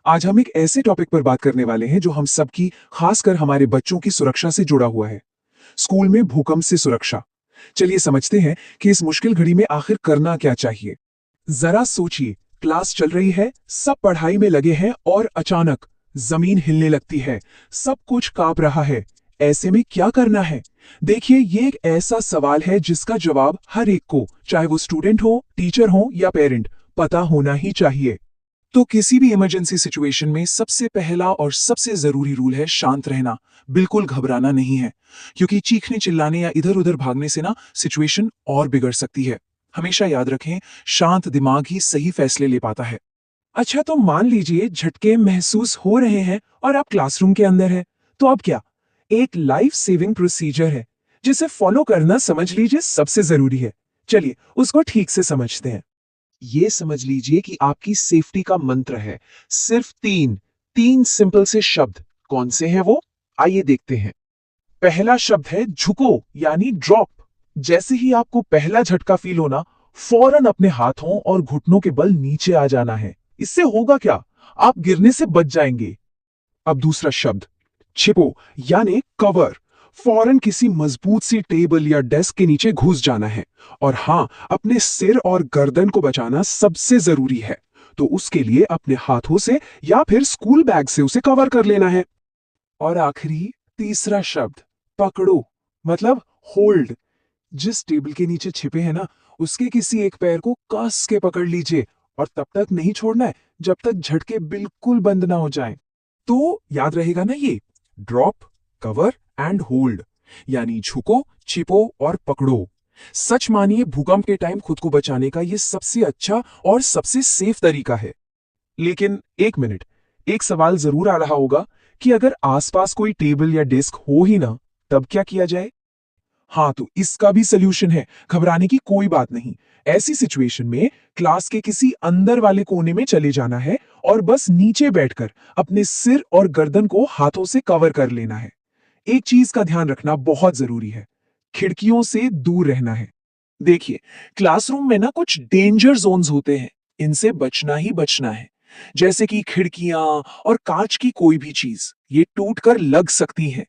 आज हम एक ऐसे टॉपिक पर बात करने वाले हैं जो हम सबकी, खासकर हमारे बच्चों की सुरक्षा से जुड़ा हुआ है। स्कूल में भूकंप से सुरक्षा। चलिए समझते हैं कि इस मुश्किल घड़ी में आखिर करना क्या चाहिए। जरा सोचिए, क्लास चल रही है, सब पढ़ाई में लगे हैं और अचानक जमीन हिलने लगती है, सब कुछ कांप रहा है। ऐसे में क्या करना है? देखिए, ये एक ऐसा सवाल है जिसका जवाब हर एक को, चाहे वो स्टूडेंट हो, टीचर हो या पेरेंट, पता होना ही चाहिए। तो किसी भी इमरजेंसी सिचुएशन में सबसे पहला और सबसे जरूरी रूल है शांत रहना। बिल्कुल घबराना नहीं है, क्योंकि चीखने चिल्लाने या इधर उधर भागने से ना सिचुएशन और बिगड़ सकती है। हमेशा याद रखें, शांत दिमाग ही सही फैसले ले पाता है। अच्छा, तो मान लीजिए झटके महसूस हो रहे हैं और आप क्लासरूम के अंदर हैं, तो अब क्या? एक लाइफ सेविंग प्रोसीजर है जिसे फॉलो करना, समझ लीजिए, सबसे जरूरी है। चलिए उसको ठीक से समझते हैं। ये समझ लीजिए कि आपकी सेफ्टी का मंत्र है। सिर्फ तीन तीन सिंपल से शब्द। कौन से हैं वो? आइए देखते हैं। पहला शब्द है झुको, यानी ड्रॉप। जैसे ही आपको पहला झटका फील होना, फौरन अपने हाथों और घुटनों के बल नीचे आ जाना है। इससे होगा क्या? आप गिरने से बच जाएंगे। अब दूसरा शब्द छिपो, यानी कवर। फौरन किसी मजबूत सी टेबल या डेस्क के नीचे घुस जाना है। और हां, अपने सिर और गर्दन को बचाना सबसे जरूरी है, तो उसके लिए अपने हाथों से या फिर स्कूल बैग से उसे कवर कर लेना है। और आखिरी, तीसरा शब्द पकड़ो, मतलब होल्ड। जिस टेबल के नीचे छिपे हैं ना, उसके किसी एक पैर को कस के पकड़ लीजिए और तब तक नहीं छोड़ना है जब तक झटके बिल्कुल बंद ना हो जाएं। तो याद रहेगा ना ये, ड्रॉप, कवर एंड होल्ड, यानी झुको, छिपो और पकड़ो। सच मानिए, भूकंप के टाइम खुद को बचाने का ये सबसे अच्छा और सबसे सेफ तरीका है। लेकिन एक मिनट, एक सवाल जरूर आ रहा होगा कि अगर आसपास कोई टेबल या डेस्क हो ही ना, तब क्या किया जाए? हाँ, तो इसका भी सलूशन है। घबराने की कोई बात नहीं। ऐसी सिचुएशन में क्लास के किसी अंदर वाले कोने में चले जाना है और बस नीचे बैठकर अपने सिर और गर्दन को हाथों से कवर कर लेना है। एक चीज का ध्यान रखना बहुत जरूरी है, खिड़कियों से दूर रहना है। देखिए, क्लासरूम में ना कुछ डेंजर जोन्स होते हैं, इनसे बचना ही बचना है। जैसे कि खिड़कियां और कांच की कोई भी चीज, ये टूट कर लग सकती है।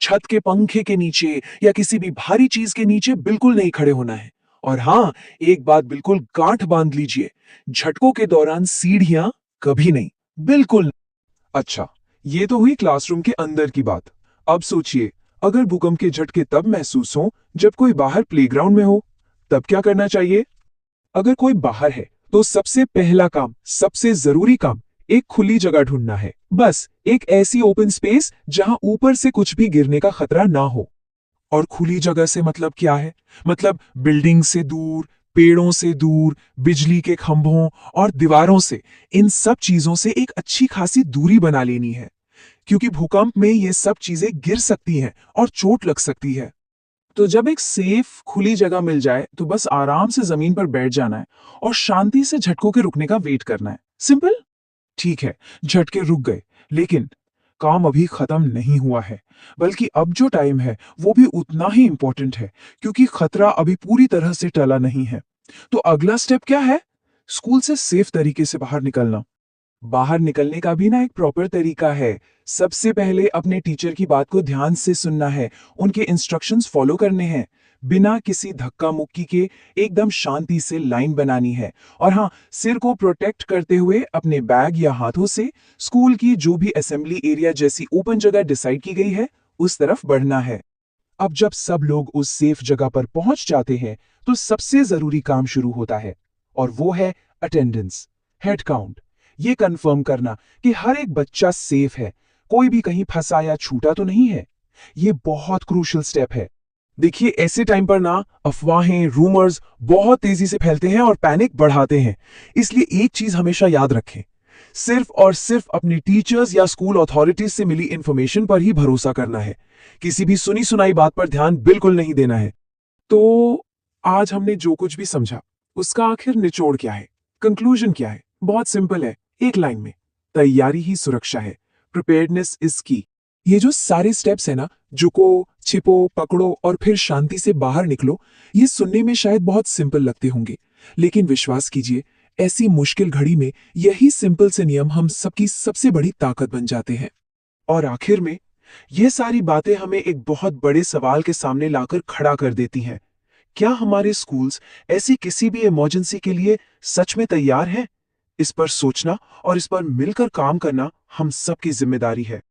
छत के पंखे के नीचे या किसी भी भारी चीज के नीचे बिल्कुल नहीं खड़े होना है। और हाँ, एक बात बिल्कुल गांठ बांध लीजिए, झटकों के दौरान सीढ़ियां कभी नहीं, बिल्कुल नहीं। अच्छा, ये तो हुई क्लासरूम के अंदर की बात। अब सोचिए, अगर भूकंप के झटके तब महसूस हो जब कोई बाहर प्लेग्राउंड में हो, तब क्या करना चाहिए? अगर कोई बाहर है तो सबसे पहला काम, सबसे जरूरी काम, एक खुली जगह ढूंढना है। बस एक ऐसी ओपन स्पेस जहां ऊपर से कुछ भी गिरने का खतरा ना हो। और खुली जगह से मतलब क्या है? मतलब बिल्डिंग से दूर, पेड़ों से दूर, बिजली के खंभों और दीवारों से, इन सब चीजों से एक अच्छी खासी दूरी बना लेनी है, क्योंकि भूकंप में ये सब चीजें गिर सकती हैं और चोट लग सकती है। तो जब एक सेफ खुली जगह मिल जाए तो बस आराम से जमीन पर बैठ जाना है और शांति से झटकों के रुकने का वेट करना है। सिंपल। ठीक है, झटके रुक गए, लेकिन काम अभी खत्म नहीं हुआ है, बल्कि अब जो टाइम है वो भी उतना ही इंपॉर्टेंट है, क्योंकि खतरा अभी पूरी तरह से टला नहीं है। तो अगला स्टेप क्या है? स्कूल से सेफ तरीके से बाहर निकलना। बाहर निकलने का भी ना एक प्रॉपर तरीका है। सबसे पहले अपने टीचर की बात को ध्यान से सुनना है, उनके इंस्ट्रक्शंस फॉलो करने हैं, बिना किसी धक्का मुक्की के एकदम शांति से लाइन बनानी है। और हाँ, सिर को प्रोटेक्ट करते हुए अपने बैग या हाथों से स्कूल की जो भी असेंबली एरिया जैसी ओपन जगह डिसाइड की गई है, उस तरफ बढ़ना है। अब जब सब लोग उस सेफ जगह पर पहुंच जाते हैं, तो सबसे जरूरी काम शुरू होता है, और वो है अटेंडेंस, हेड काउंट। ये कंफर्म करना कि हर एक बच्चा सेफ है, कोई भी कहीं फंसा या छूटा तो नहीं है। ये बहुत क्रूशियल स्टेप है। देखिए, ऐसे टाइम पर ना अफवाहें, रूमर्स बहुत तेजी से फैलते हैं और पैनिक बढ़ाते हैं। इसलिए एक चीज हमेशा याद रखें, सिर्फ और सिर्फ अपने टीचर्स या स्कूल अथॉरिटीज से मिली इंफॉर्मेशन पर ही भरोसा करना है। किसी भी सुनी सुनाई बात पर ध्यान बिल्कुल नहीं देना है। तो आज हमने जो कुछ भी समझा, उसका आखिर निचोड़ क्या है, कंक्लूजन क्या है? बहुत सिंपल है, एक लाइन में, तैयारी ही सुरक्षा है। प्रिपेयर्डनेस इज की। ये जो सारे स्टेप्स है ना, झुको, छिपो, पकड़ो और फिर शांति से बाहर निकलो, ये सुनने में शायद बहुत सिंपल लगते होंगे, लेकिन विश्वास कीजिए, ऐसी मुश्किल घड़ी में यही सिंपल से नियम हम सबकी सबसे बड़ी ताकत बन जाते हैं। और आखिर में ये सारी बातें हमें एक बहुत बड़े सवाल के सामने लाकर खड़ा कर देती हैं। क्या हमारे स्कूल्स ऐसी किसी भी इमरजेंसी के लिए सच में तैयार हैं? इस पर सोचना और इस पर मिलकर काम करना हम सबकी जिम्मेदारी है।